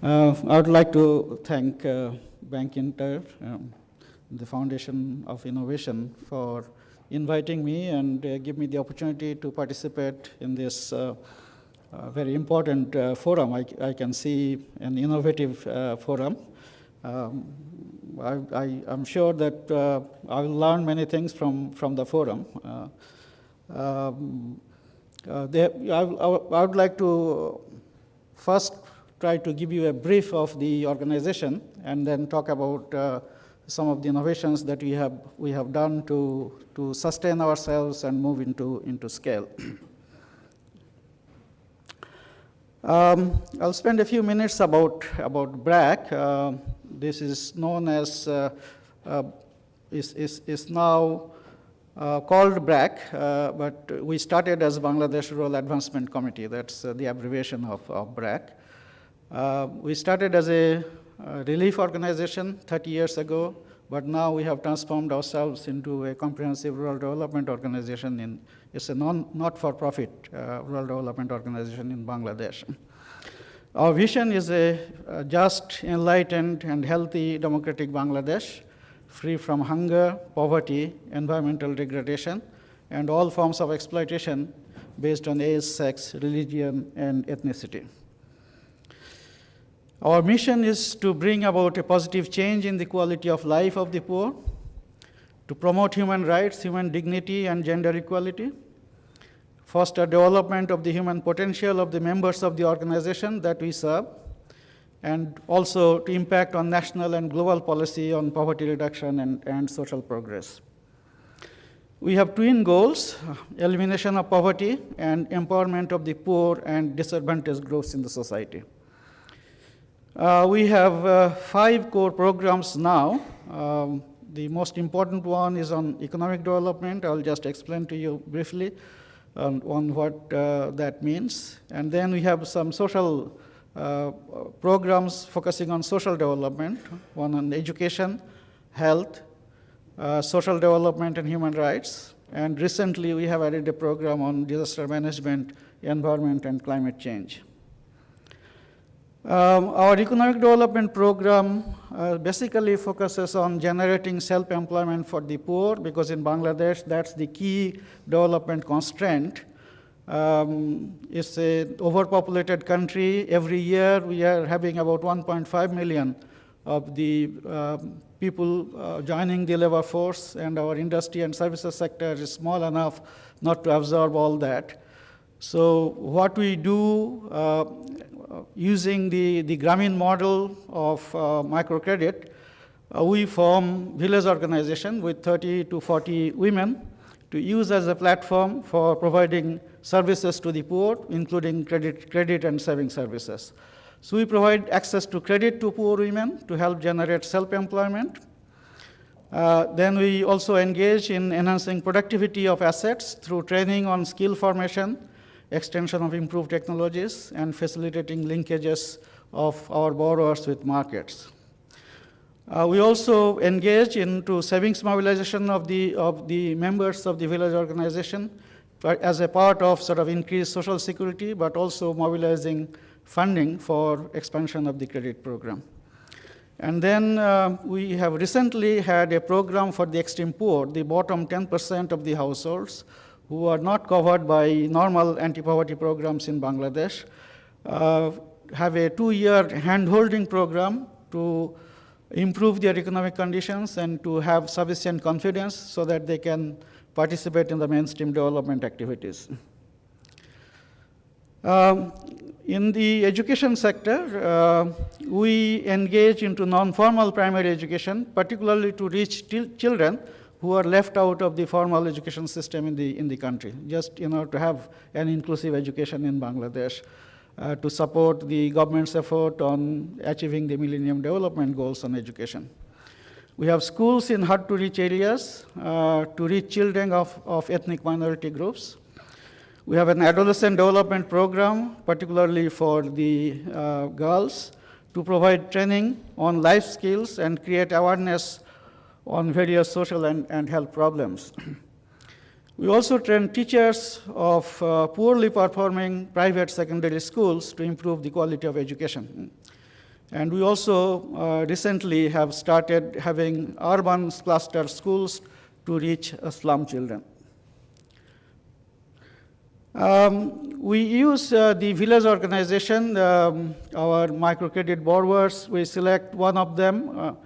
I would like to thank Bank Inter, the Foundation of Innovation, for inviting me and give me the opportunity to participate in this very important forum. I can see an innovative forum. I'm sure that I will learn many things from the forum. I would like to first try to give you a brief of the organization and then talk about some of the innovations that we have done to sustain ourselves and move into scale. I'll spend a few minutes about BRAC. This is known as is now called BRAC, but we started as Bangladesh Rural Advancement Committee. That's the abbreviation of BRAC. We started as a relief organization 30 years ago, but now we have transformed ourselves into a comprehensive rural development organization. It's a not-for-profit rural development organization in Bangladesh. Our vision is a just, enlightened, and healthy democratic Bangladesh, free from hunger, poverty, environmental degradation, and all forms of exploitation based on age, sex, religion, and ethnicity. Our mission is to bring about a positive change in the quality of life of the poor, to promote human rights, human dignity, and gender equality, foster development of the human potential of the members of the organization that we serve, and also to impact on national and global policy on poverty reduction and social progress. We have twin goals: elimination of poverty and empowerment of the poor and disadvantaged groups in the society. We have 5 core programs now. The most important one is on economic development. I'll just explain to you briefly on what that means. And then we have some social programs focusing on social development, one on education, health, social development, and human rights. And recently, we have added a program on disaster management, environment, and climate change. Our economic development program basically focuses on generating self-employment for the poor, because in Bangladesh, that's the key development constraint. It's an overpopulated country. Every year, we are having about 1.5 million of the people joining the labor force, and our industry and services sector is small enough not to absorb all that. So what we do, using the Grameen model of microcredit, we form village organization with 30 to 40 women to use as a platform for providing services to the poor, including credit and saving services. So we provide access to credit to poor women to help generate self-employment. Then we also engage in enhancing productivity of assets through training on skill formation, extension of improved technologies, and facilitating linkages of our borrowers with markets. We also engage into savings mobilization of the members of the village organization as a part of sort of increased social security, but also mobilizing funding for expansion of the credit program. And then we have recently had a program for the extreme poor, the bottom 10% of the households, who are not covered by normal anti-poverty programs in Bangladesh, have a 2-year hand-holding program to improve their economic conditions and to have sufficient confidence so that they can participate in the mainstream development activities. In the education sector, we engage into non-formal primary education, particularly to reach children who are left out of the formal education system in the country, just to have an inclusive education in Bangladesh, to support the government's effort on achieving the Millennium Development Goals on education. We have schools in hard-to-reach areas to reach children of ethnic minority groups. We have an adolescent development program, particularly for the girls, to provide training on life skills and create awareness on various social and health problems. We also train teachers of poorly performing private secondary schools to improve the quality of education. And we also recently have started having urban cluster schools to reach slum children. We use the village organization, our microcredit borrowers. We select one of them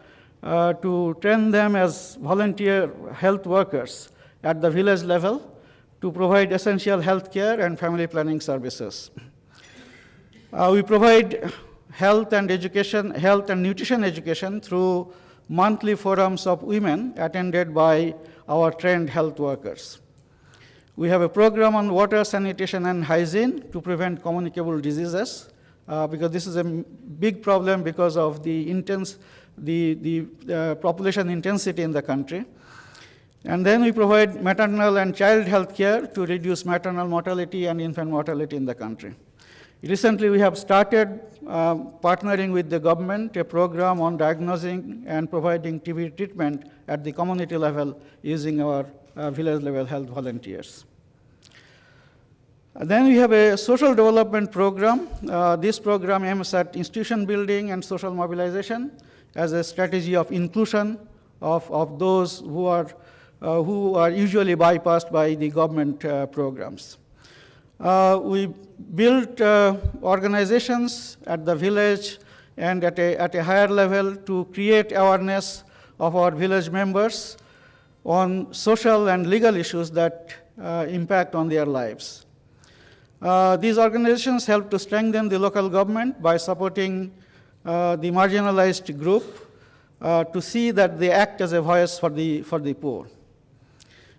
to train them as volunteer health workers at the village level to provide essential health care and family planning services. We provide health and nutrition education through monthly forums of women attended by our trained health workers. We have a program on water, sanitation, and hygiene to prevent communicable diseases, because this is a big problem because of the population intensity in the country. And then we provide maternal and child health care to reduce maternal mortality and infant mortality in the country. Recently, we have started partnering with the government, a program on diagnosing and providing TB treatment at the community level using our village-level health volunteers. Then we have a social development program. This program aims at institution building and social mobilization as a strategy of inclusion of those who are usually bypassed by the government programs. We built organizations at the village and at a higher level to create awareness of our village members on social and legal issues that impact on their lives. These organizations help to strengthen the local government by supporting the marginalized group to see that they act as a voice for the poor.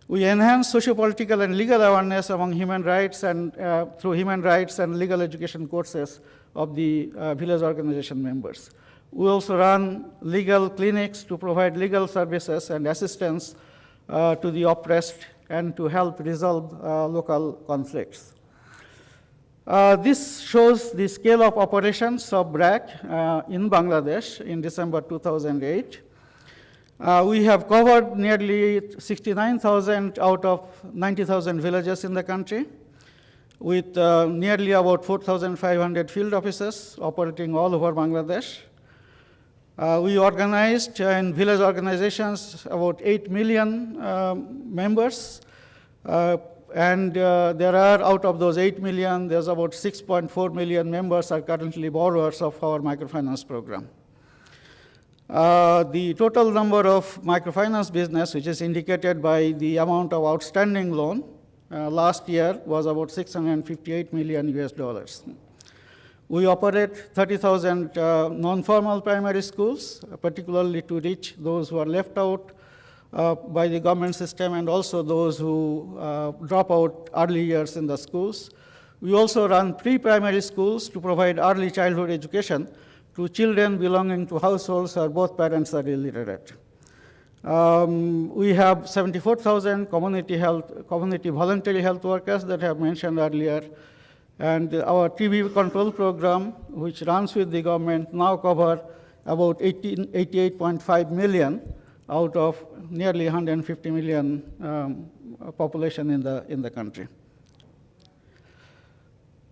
We enhance socio-political and legal awareness among human rights and through human rights and legal education courses of the village organization members. We also run legal clinics to provide legal services and assistance to the oppressed and to help resolve local conflicts. This shows the scale of operations of BRAC in Bangladesh in December 2008. We have covered nearly 69,000 out of 90,000 villages in the country, with nearly about 4,500 field offices operating all over Bangladesh. We organized in village organizations about 8 million members, and there are, out of those 8 million, there's about 6.4 million members are currently borrowers of our microfinance program. The total number of microfinance business, which is indicated by the amount of outstanding loan, last year was about $658 million US. We operate 30,000 non-formal primary schools, particularly to reach those who are left out by the government system and also those who drop out early years in the schools. We also run pre-primary schools to provide early childhood education to children belonging to households where both parents are illiterate. We have 74,000 community voluntary health workers that I have mentioned earlier. And our TB control program, which runs with the government, now cover about 88.5 million out of nearly 150 million population in the country.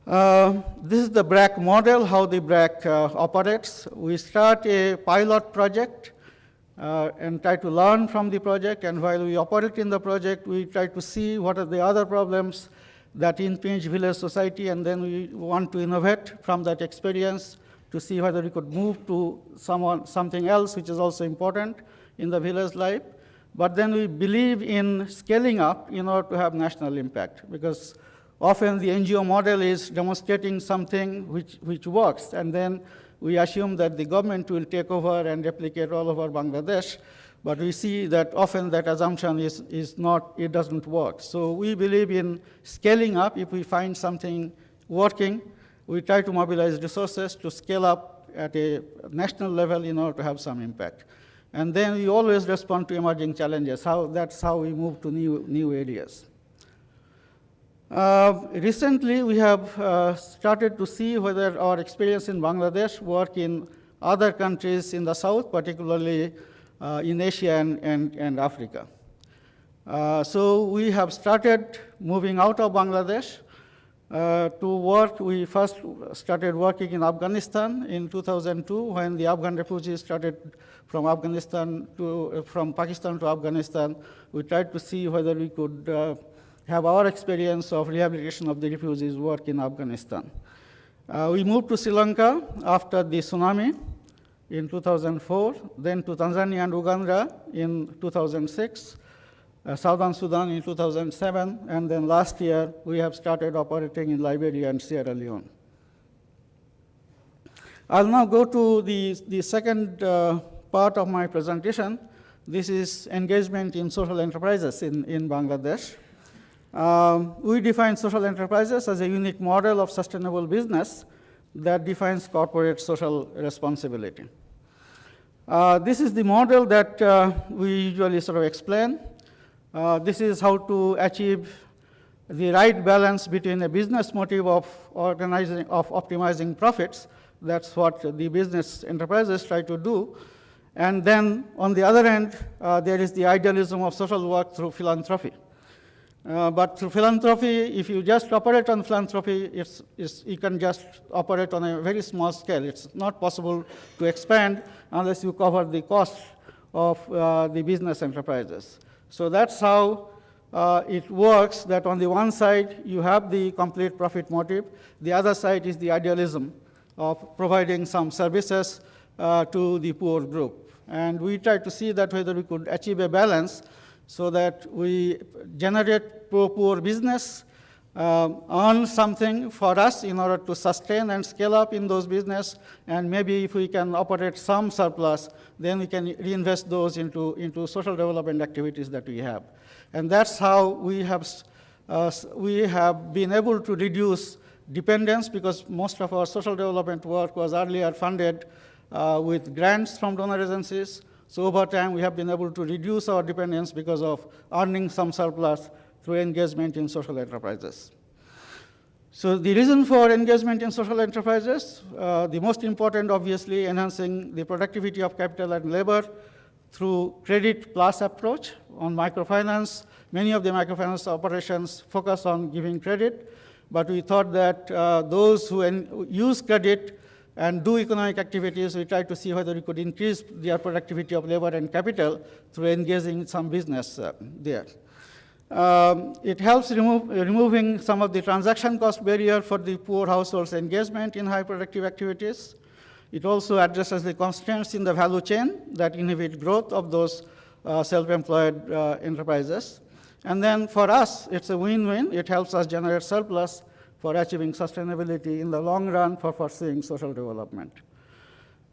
This is the BRAC model, how the BRAC operates. We start a pilot project and try to learn from the project, and while we operate in the project, we try to see what are the other problems that impinge village society, and then we want to innovate from that experience to see whether we could move to something else which is also important in the village life. But then we believe in scaling up in order to have national impact, because often the NGO model is demonstrating something which works, and then we assume that the government will take over and replicate all over Bangladesh. But we see that often that assumption is not, it doesn't work. So we believe in scaling up. If we find something working, we try to mobilize resources to scale up at a national level in order to have some impact. And then we always respond to emerging challenges. That's how we move to new areas. Recently, we have started to see whether our experience in Bangladesh work in other countries in the South, particularly in Asia and Africa. So we have started moving out of Bangladesh. to work. We first started working in Afghanistan in 2002 when the Afghan refugees started from from Pakistan to Afghanistan. We tried to see whether we could have our experience of rehabilitation of the refugees work in Afghanistan. We moved to Sri Lanka after the tsunami in 2004, then to Tanzania and Uganda in 2006, Southern Sudan in 2007, and then last year we have started operating in Liberia and Sierra Leone. I'll now go to the second part of my presentation. This is engagement in social enterprises in Bangladesh. We define social enterprises as a unique model of sustainable business that defines corporate social responsibility. This is the model that we usually sort of explain. This is how to achieve the right balance between a business motive of optimizing profits. That's what the business enterprises try to do. And then on the other end, there is the idealism of social work through philanthropy. But through philanthropy, if you just operate on philanthropy, you can just operate on a very small scale. It's not possible to expand unless you cover the cost of the business enterprises. So that's how it works, that on the one side, you have the complete profit motive. The other side is the idealism of providing some services to the poor group. And we tried to see that whether we could achieve a balance so that we generate poor business, earn something for us in order to sustain and scale up in those business, and maybe if we can operate some surplus, then we can reinvest those into social development activities that we have. And that's how we have been able to reduce dependence, because most of our social development work was earlier funded with grants from donor agencies. So over time, we have been able to reduce our dependence because of earning some surplus through engagement in social enterprises. So the reason for engagement in social enterprises, the most important, obviously, enhancing the productivity of capital and labor through credit plus approach on microfinance. Many of the microfinance operations focus on giving credit, but we thought that those who use credit and do economic activities, we tried to see whether we could increase their productivity of labor and capital through engaging in some business there. It helps removing some of the transaction cost barrier for the poor households' engagement in high productive activities. It also addresses the constraints in the value chain that inhibit growth of those self-employed enterprises. And then for us, it's a win-win. It helps us generate surplus for achieving sustainability in the long run for pursuing social development.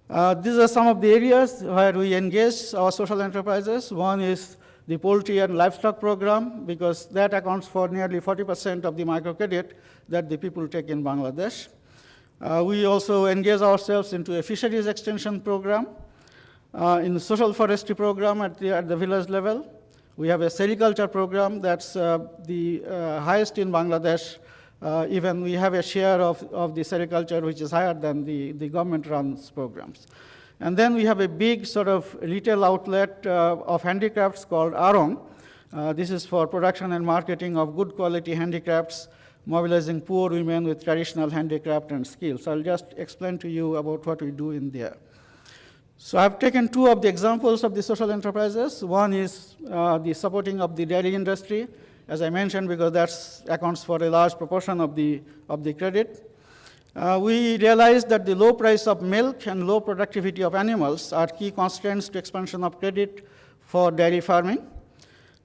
These are some of the areas where we engage our social enterprises. One is the poultry and livestock program, because that accounts for nearly 40% of the microcredit that the people take in Bangladesh. We also engage ourselves into a fisheries extension program, in the social forestry program at the village level. We have a sericulture program that's the highest in Bangladesh. Even we have a share of the sericulture which is higher than the government runs programs. And then we have a big sort of retail outlet of handicrafts called Arong. This is for production and marketing of good quality handicrafts, mobilizing poor women with traditional handicraft and skills. I'll just explain to you about what we do in there. So I've taken two of the examples of the social enterprises. One is the supporting of the dairy industry, as I mentioned, because that accounts for a large proportion of the credit. We realized that the low price of milk and low productivity of animals are key constraints to expansion of credit for dairy farming.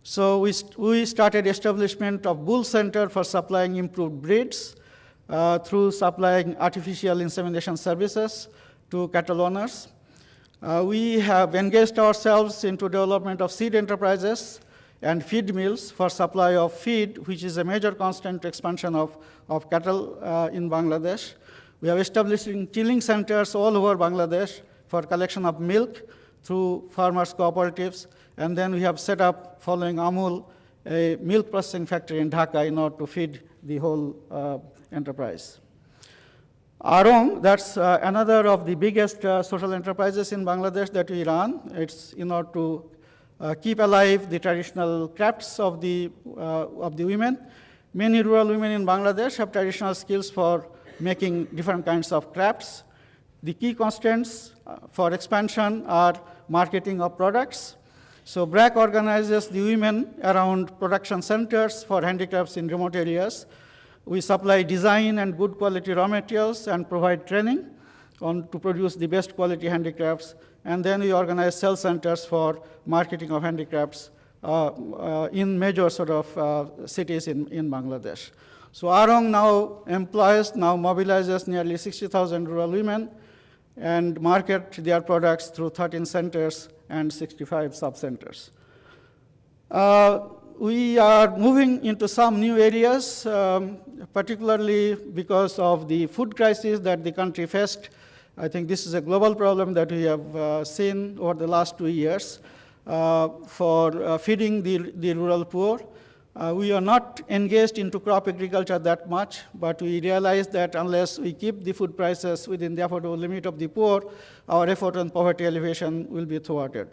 So we started establishment of bull center for supplying improved breeds through supplying artificial insemination services to cattle owners. We have engaged ourselves into development of seed enterprises and feed mills for supply of feed, which is a major constraint to expansion of cattle in Bangladesh. We are establishing chilling centers all over Bangladesh for collection of milk through farmers' cooperatives. And then we have set up, following Amul, a milk processing factory in Dhaka in order to feed the whole enterprise. Arong, that's another of the biggest social enterprises in Bangladesh that we run. It's in order to keep alive the traditional crafts of the women. Many rural women in Bangladesh have traditional skills for making different kinds of crafts. The key constraints for expansion are marketing of products. So BRAC organizes the women around production centers for handicrafts in remote areas. We supply design and good quality raw materials and provide training to produce the best quality handicrafts. And then we organize sales centers for marketing of handicrafts in major sort of cities in Bangladesh. So Arong now mobilizes nearly 60,000 rural women and market their products through 13 centers and 65 sub-centers. We are moving into some new areas, particularly because of the food crisis that the country faced. I think this is a global problem that we have seen over the last 2 years for feeding the rural poor. We are not engaged into crop agriculture that much, but we realize that unless we keep the food prices within the affordable limit of the poor, our effort on poverty alleviation will be thwarted.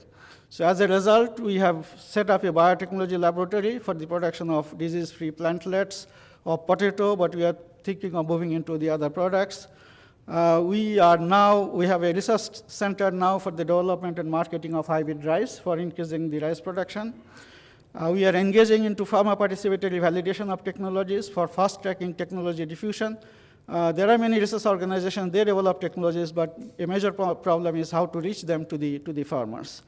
So as a result, we have set up a biotechnology laboratory for the production of disease-free plantlets of potato, but we are thinking of moving into the other products. We have a research center now for the development and marketing of hybrid rice for increasing the rice production. We are engaging into pharma participatory validation of technologies for fast-tracking technology diffusion. There are many research organizations, they develop technologies, but a major problem is how to reach them to the farmers.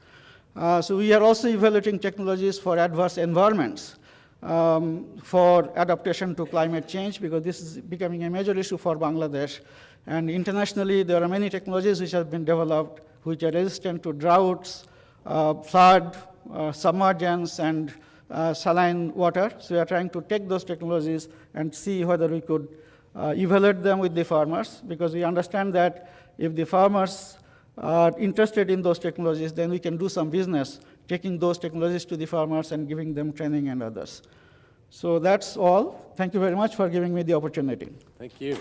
So we are also evaluating technologies for adverse environments, for adaptation to climate change, because this is becoming a major issue for Bangladesh. And internationally, there are many technologies which have been developed which are resistant to droughts, flood, submergence, and saline water. So we are trying to take those technologies and see whether we could evaluate them with the farmers, because we understand that if the farmers are interested in those technologies, then we can do some business, taking those technologies to the farmers and giving them training and others. So that's all. Thank you very much for giving me the opportunity. Thank you.